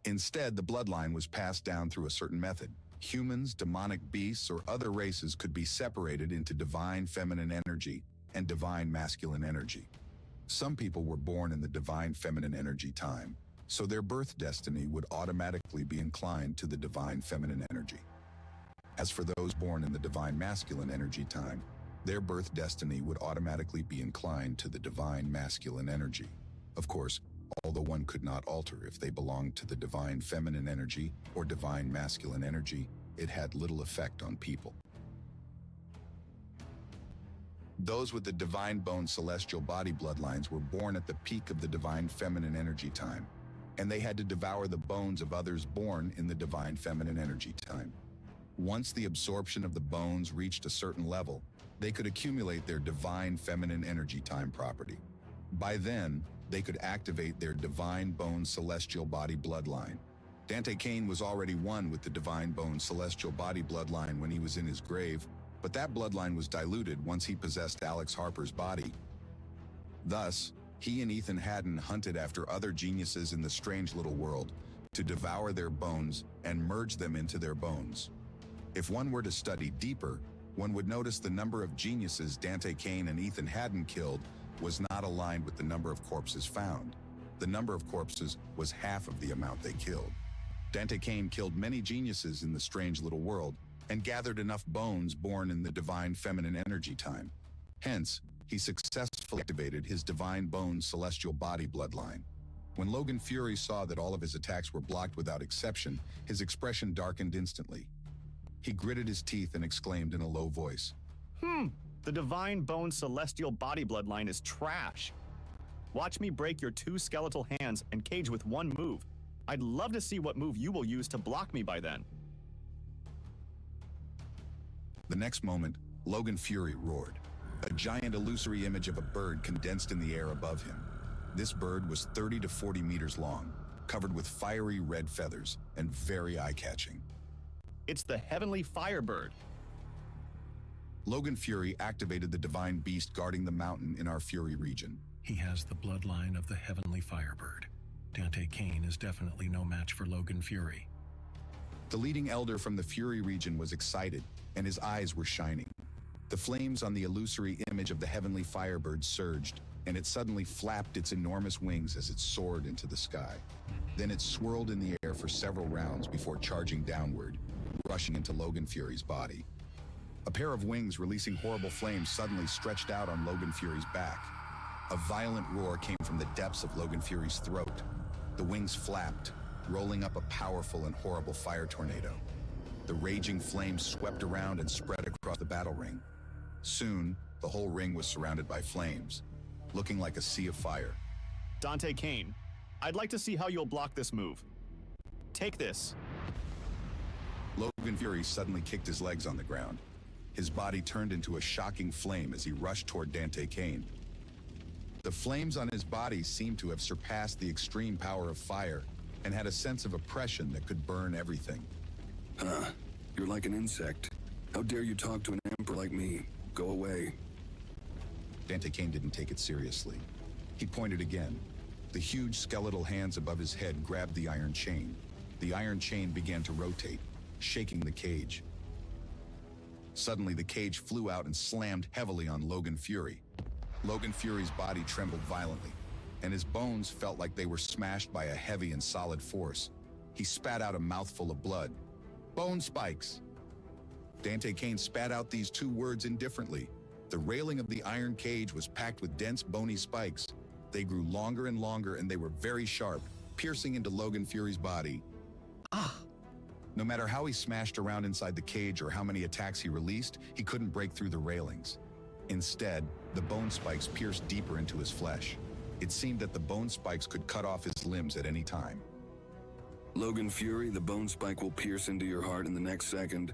Instead, the bloodline was passed down through a certain method. Humans, demonic beasts, or other races could be separated into divine feminine energy and divine masculine energy. Some people were born in the divine feminine energy time, so their birth destiny would automatically be inclined to the divine feminine energy. As for those born in the divine masculine energy time, their birth destiny would automatically be inclined to the divine masculine energy. Of course, although one could not alter if they belonged to the divine feminine energy or divine masculine energy, it had little effect on people. Those with the divine bone celestial body bloodlines were born at the peak of the divine feminine energy time, and they had to devour the bones of others born in the divine feminine energy time. Once the absorption of the bones reached a certain level, they could accumulate their divine feminine energy time property. By then, they could activate their divine bone celestial body bloodline. Dante Kane was already one with the divine bone celestial body bloodline when he was in his grave, but that bloodline was diluted once he possessed Alex Harper's body. Thus, he and Ethan Haddon hunted after other geniuses in the strange little world to devour their bones and merge them into their bones. If one were to study deeper, one would notice the number of geniuses Dante Kane and Ethan Haddon killed was not aligned with the number of corpses found. The number of corpses was half of the amount they killed. Dante Kane killed many geniuses in the strange little world and gathered enough bones born in the divine feminine energy time. Hence, he successfully activated his divine bone celestial body bloodline. When Logan Fury saw that all of his attacks were blocked without exception, his expression darkened instantly. He gritted his teeth and exclaimed in a low voice, The divine bone celestial body bloodline is trash. Watch me break your two skeletal hands and cage with one move. I'd love to see what move you will use to block me by then. The next moment, Logan Fury roared. A giant illusory image of a bird condensed in the air above him. This bird was 30 to 40 meters long, covered with fiery red feathers and very eye-catching. It's the Heavenly Firebird. Logan Fury activated the divine beast guarding the mountain in our Fury region. He has the bloodline of the Heavenly Firebird. Dante Kane is definitely no match for Logan Fury. The leading elder from the Fury region was excited, and his eyes were shining. The flames on the illusory image of the Heavenly Firebird surged, and it suddenly flapped its enormous wings as it soared into the sky. Then it swirled in the air for several rounds before charging downward, rushing into Logan Fury's body. A pair of wings releasing horrible flames suddenly stretched out on Logan Fury's back. A violent roar came from the depths of Logan Fury's throat. The wings flapped, rolling up a powerful and horrible fire tornado. The raging flames swept around and spread across the battle ring. Soon, the whole ring was surrounded by flames, looking like a sea of fire. Dante Kane, I'd like to see how you'll block this move. Take this. Logan Fury suddenly kicked his legs on the ground. His body turned into a shocking flame as he rushed toward Dante Kane. The flames on his body seemed to have surpassed the extreme power of fire and had a sense of oppression that could burn everything. You're like an insect. How dare you talk to an emperor like me? Go away. Dante Kane didn't take it seriously. He pointed again. The huge skeletal hands above his head grabbed the iron chain. The iron chain began to rotate, shaking the cage. Suddenly, the cage flew out and slammed heavily on Logan Fury. Logan Fury's body trembled violently, and his bones felt like they were smashed by a heavy and solid force. He spat out a mouthful of blood. Bone spikes! Dante Kane spat out these two words indifferently. The railing of the iron cage was packed with dense, bony spikes. They grew longer and longer, and they were very sharp, piercing into Logan Fury's body. No matter how he smashed around inside the cage or how many attacks he released, he couldn't break through the railings. Instead, the bone spikes pierced deeper into his flesh. It seemed that the bone spikes could cut off his limbs at any time. Logan Fury, the bone spike will pierce into your heart in the next second.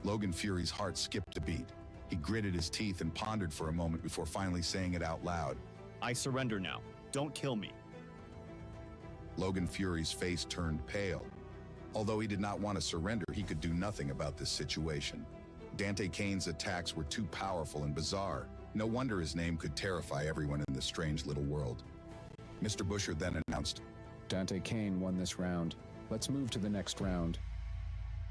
Logan Fury's heart skipped a beat. He gritted his teeth and pondered for a moment before finally saying it out loud. I surrender now. Don't kill me. Logan Fury's face turned pale. Although he did not want to surrender, he could do nothing about this situation. Dante Kane's attacks were too powerful and bizarre. No wonder his name could terrify everyone in this strange little world. Mr. Busher then announced, Dante Kane won this round. Let's move to the next round.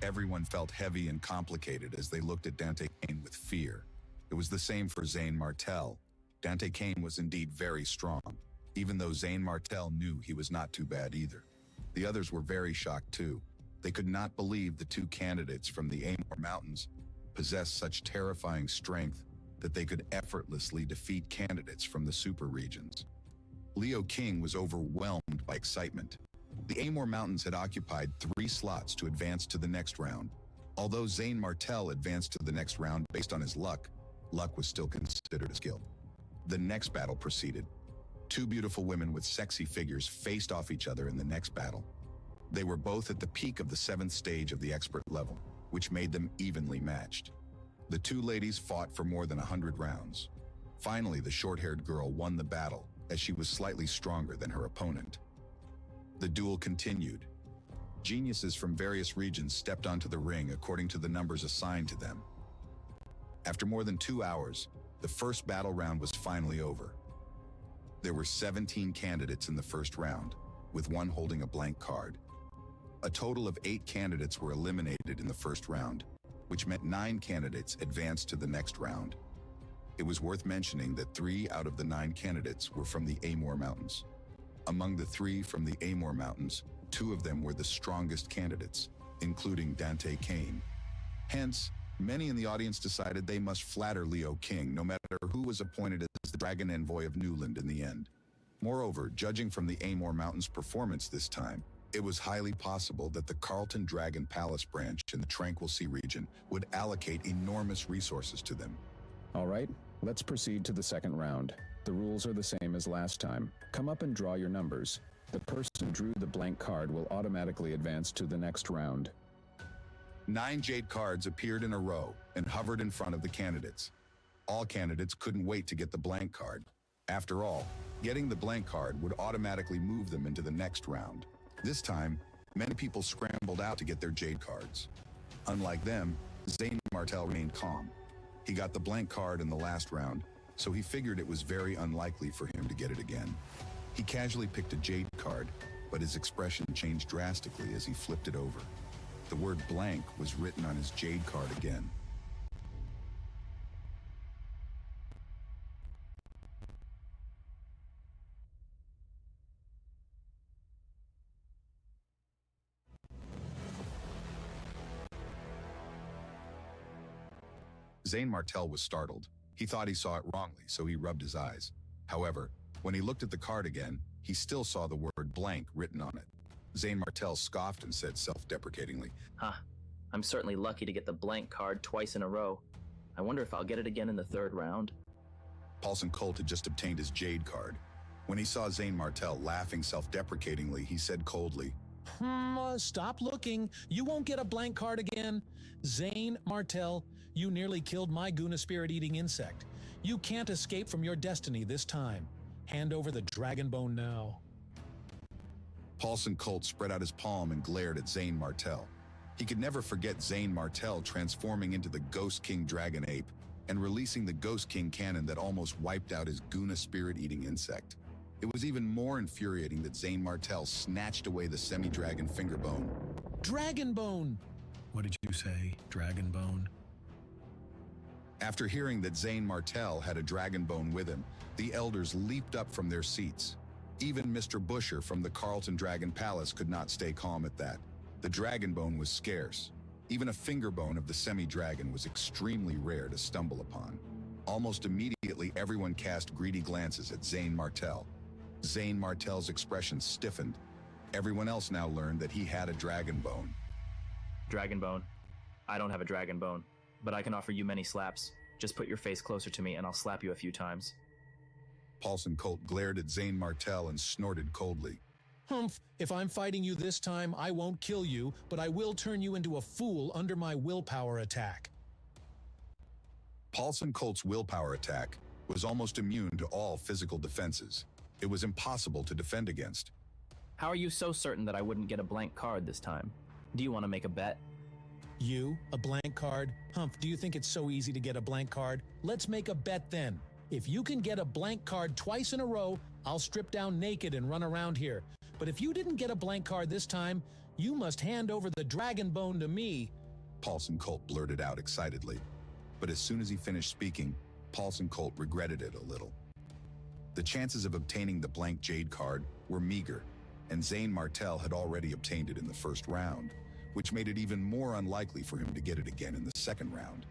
Everyone felt heavy and complicated as they looked at Dante Kane with fear. It was the same for Zane Martel. Dante Kane was indeed very strong, even though Zane Martel knew he was not too bad either. The others were very shocked too. They could not believe the two candidates from the Amor Mountains possessed such terrifying strength that they could effortlessly defeat candidates from the super regions. Leo King was overwhelmed by excitement. The Amor Mountains had occupied 3 slots to advance to the next round. Although Zane Martel advanced to the next round based on his luck was still considered a skill. The next battle proceeded. 2 beautiful women with sexy figures faced off each other in the next battle. They were both at the peak of the 7th stage of the expert level, which made them evenly matched. The 2 ladies fought for more than 100 rounds. Finally, the short-haired girl won the battle, as she was slightly stronger than her opponent. The duel continued. Geniuses from various regions stepped onto the ring according to the numbers assigned to them. After more than 2 hours, the first battle round was finally over. There were 17 candidates in the first round, with 1 holding a blank card. A total of 8 candidates were eliminated in the first round, which meant 9 candidates advanced to the next round. It was worth mentioning that 3 out of the 9 candidates were from the Amor Mountains. Among the 3 from the Amor Mountains, 2 of them were the strongest candidates, including Dante Kane. Hence, many in the audience decided they must flatter Leo King, no matter who was appointed as the Dragon Envoy of Newland in the end. Moreover, judging from the Amor Mountains' performance this time, it was highly possible that the Carlton Dragon Palace branch in the Tranquil Sea region would allocate enormous resources to them. All right, let's proceed to the second round. The rules are the same as last time. Come up and draw your numbers. The person who drew the blank card will automatically advance to the next round. 9 jade cards appeared in a row and hovered in front of the candidates. All candidates couldn't wait to get the blank card. After all, getting the blank card would automatically move them into the next round. This time, many people scrambled out to get their jade cards. Unlike them, Zane Martel remained calm. He got the blank card in the last round, so he figured it was very unlikely for him to get it again. He casually picked a jade card, but his expression changed drastically as he flipped it over. The word blank was written on his jade card again. Zane Martel was startled. He thought he saw it wrongly, so he rubbed his eyes. However, when he looked at the card again, he still saw the word blank written on it. Zane Martel scoffed and said self-deprecatingly, I'm certainly lucky to get the blank card twice in a row. I wonder if I'll get it again in the 3rd round. Paulson Colt had just obtained his jade card. When he saw Zane Martel laughing self-deprecatingly, he said coldly, Stop looking. You won't get a blank card again. Zane Martel, you nearly killed my Guna spirit-eating insect. You can't escape from your destiny this time. Hand over the dragon bone now. Paulson Colt spread out his palm and glared at Zane Martel. He could never forget Zane Martel transforming into the Ghost King Dragon Ape and releasing the Ghost King cannon that almost wiped out his Guna spirit-eating insect. It was even more infuriating that Zane Martel snatched away the semi-dragon finger bone. Dragon bone! What did you say, Dragon Bone? After hearing that Zane Martel had a dragon bone with him, the elders leaped up from their seats. Even Mr. Busher from the Carlton Dragon Palace could not stay calm at that. The dragon bone was scarce. Even a finger bone of the semi-dragon was extremely rare to stumble upon. Almost immediately, everyone cast greedy glances at Zane Martel. Zane Martel's expression stiffened. Everyone else now learned that he had a dragon bone. Dragon bone. I don't have a dragon bone, but I can offer you many slaps. Just put your face closer to me and I'll slap you a few times. Paulson Colt glared at Zane Martel and snorted coldly. Humph, if I'm fighting you this time, I won't kill you, but I will turn you into a fool under my willpower attack. Paulson Colt's willpower attack was almost immune to all physical defenses. It was impossible to defend against. How are you so certain that I wouldn't get a blank card this time? Do you want to make a bet? You, a blank card? Humph, do you think it's so easy to get a blank card? Let's make a bet then. If you can get a blank card twice in a row, I'll strip down naked and run around here. But if you didn't get a blank card this time, you must hand over the dragon bone to me. Paulson Colt blurted out excitedly. But as soon as he finished speaking, Paulson Colt regretted it a little. The chances of obtaining the blank jade card were meager, and Zane Martel had already obtained it in the first round, which made it even more unlikely for him to get it again in the second round.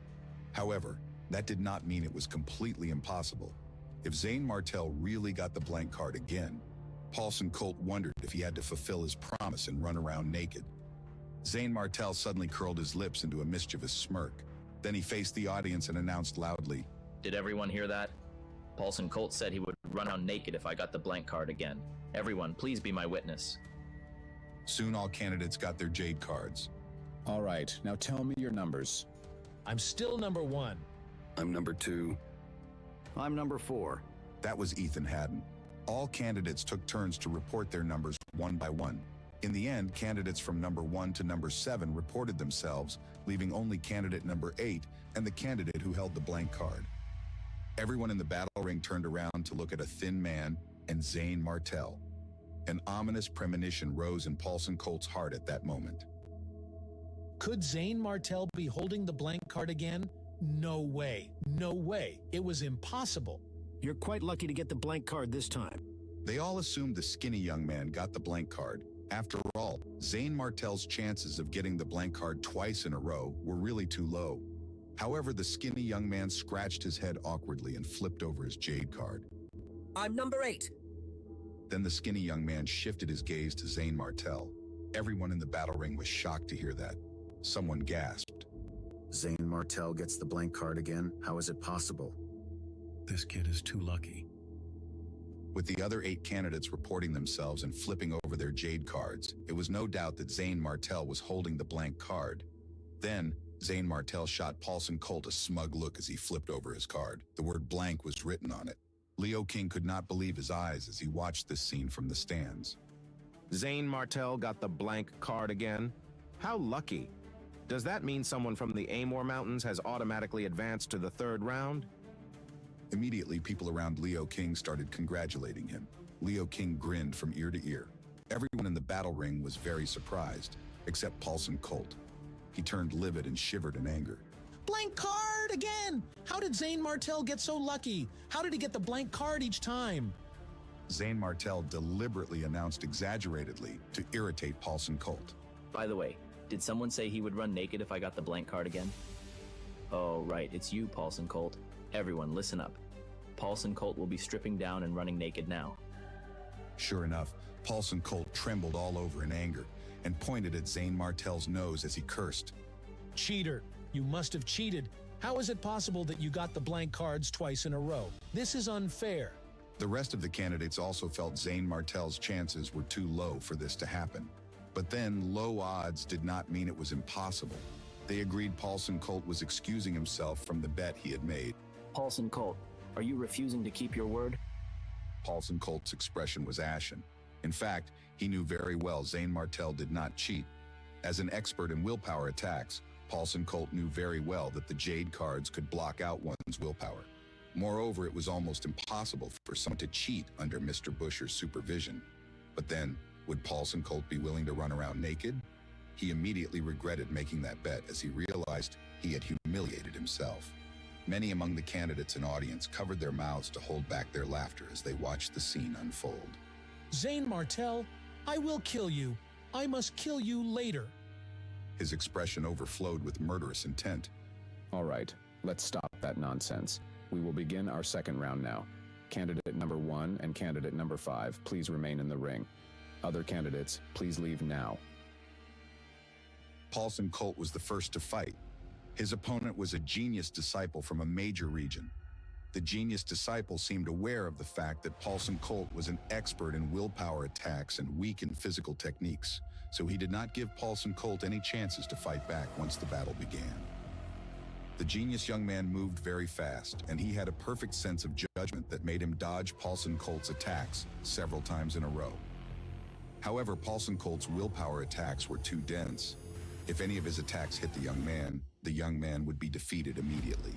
However, that did not mean it was completely impossible. If Zane Martel really got the blank card again, Paulson Colt wondered if he had to fulfill his promise and run around naked. Zane Martel suddenly curled his lips into a mischievous smirk. Then he faced the audience and announced loudly, Did everyone hear that? Paulson Colt said he would run around naked if I got the blank card again. Everyone, please be my witness. Soon all candidates got their jade cards. All right, now tell me your numbers. I'm still number 1. I'm number 2. I'm number 4. That was Ethan Haddon. All candidates took turns to report their numbers one by one. In the end, candidates from number 1 to number 7 reported themselves, leaving only candidate number 8 and the candidate who held the blank card. Everyone in the battle ring turned around to look at a thin man and Zane Martel. An ominous premonition rose in Paulson Colt's heart at that moment. Could Zane Martel be holding the blank card again? No way. No way. It was impossible. You're quite lucky to get the blank card this time. They all assumed the skinny young man got the blank card. After all, Zane Martel's chances of getting the blank card twice in a row were really too low. However, the skinny young man scratched his head awkwardly and flipped over his jade card. I'm number 8. Then the skinny young man shifted his gaze to Zane Martel. Everyone in the battle ring was shocked to hear that. Someone gasped. Zane Martel gets the blank card again? How is it possible? This kid is too lucky. With the other 8 candidates reporting themselves and flipping over their jade cards, it was no doubt that Zane Martel was holding the blank card. Then, Zane Martel shot Paulson Colt a smug look as he flipped over his card. The word blank was written on it. Leo King could not believe his eyes as he watched this scene from the stands. Zane Martel got the blank card again? How lucky. Does that mean someone from the Amor Mountains has automatically advanced to the 3rd round? Immediately, people around Leo King started congratulating him. Leo King grinned from ear to ear. Everyone in the battle ring was very surprised, except Paulson Colt. He turned livid and shivered in anger. Blank card again! How did Zane Martel get so lucky? How did he get the blank card each time? Zane Martel deliberately announced exaggeratedly to irritate Paulson Colt. By the way, did someone say he would run naked if I got the blank card again? Oh, right, it's you, Paulson Colt. Everyone, listen up. Paulson Colt will be stripping down and running naked now. Sure enough, Paulson Colt trembled all over in anger and pointed at Zane Martel's nose as he cursed. Cheater, you must have cheated. How is it possible that you got the blank cards twice in a row? This is unfair. The rest of the candidates also felt Zane Martel's chances were too low for this to happen. But then low odds did not mean it was impossible. They agreed Paulson Colt was excusing himself from the bet he had made. Paulson Colt, are you refusing to keep your word? Paulson Colt's expression was ashen. In fact, he knew very well Zane Martel did not cheat. As an expert in willpower attacks, Paulson Colt knew very well that the jade cards could block out one's willpower. Moreover, it was almost impossible for someone to cheat under Mr. Busher's supervision. But then, would Paulson Colt be willing to run around naked? He immediately regretted making that bet as he realized he had humiliated himself. Many among the candidates and audience covered their mouths to hold back their laughter as they watched the scene unfold. Zane Martel, I will kill you. I must kill you later. His expression overflowed with murderous intent. All right, let's stop that nonsense. We will begin our second round now. Candidate number 1 and candidate number 5, please remain in the ring. Other candidates, please leave now. Paulson Colt was the first to fight. His opponent was a genius disciple from a major region. The genius disciple seemed aware of the fact that Paulson Colt was an expert in willpower attacks and weak in physical techniques, so he did not give Paulson Colt any chances to fight back once the battle began. The genius young man moved very fast, and he had a perfect sense of judgment that made him dodge Paulson Colt's attacks several times in a row. However, Paulson Colt's willpower attacks were too dense. If any of his attacks hit the young man would be defeated immediately.